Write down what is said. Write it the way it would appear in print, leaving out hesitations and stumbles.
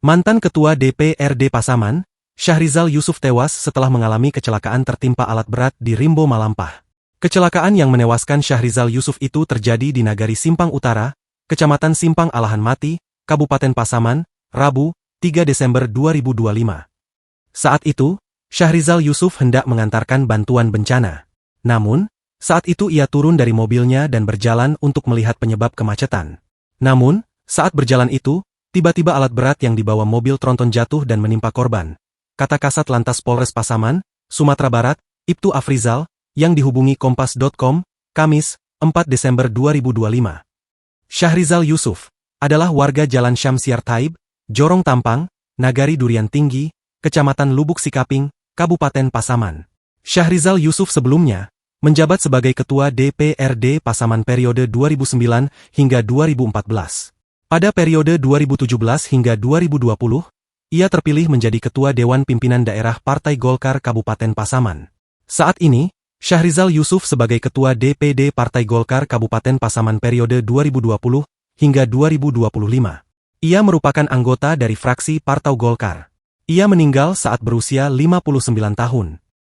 Mantan Ketua DPRD Pasaman, Syahrizal Yusuf tewas setelah mengalami kecelakaan tertimpa alat berat di Rimbo Malampah. Kecelakaan yang menewaskan Syahrizal Yusuf itu terjadi di Nagari Simpang Utara, Kecamatan Simpang Alahan Mati, Kabupaten Pasaman, Rabu, 3 Desember 2025. Saat itu, Syahrizal Yusuf hendak mengantarkan bantuan bencana. Namun, saat itu ia turun dari mobilnya dan berjalan untuk melihat penyebab kemacetan. Namun, saat berjalan itu, tiba-tiba alat berat yang dibawa mobil tronton jatuh dan menimpa korban, kata Kasat Lantas Polres Pasaman, Sumatera Barat, Ibtu Afrizal, yang dihubungi Kompas.com, Kamis, 4 Desember 2025. Syahrizal Yusuf adalah warga Jalan Syamsiar Taib, Jorong Tampang, Nagari Durian Tinggi, Kecamatan Lubuk Sikaping, Kabupaten Pasaman. Syahrizal Yusuf sebelumnya menjabat sebagai Ketua DPRD Pasaman periode 2009 hingga 2014. Pada periode 2017 hingga 2020, ia terpilih menjadi Ketua Dewan Pimpinan Daerah Partai Golkar Kabupaten Pasaman. Saat ini, Syahrizal Yusuf sebagai Ketua DPD Partai Golkar Kabupaten Pasaman periode 2020 hingga 2025. Ia merupakan anggota dari fraksi Partai Golkar. Ia meninggal saat berusia 59 tahun.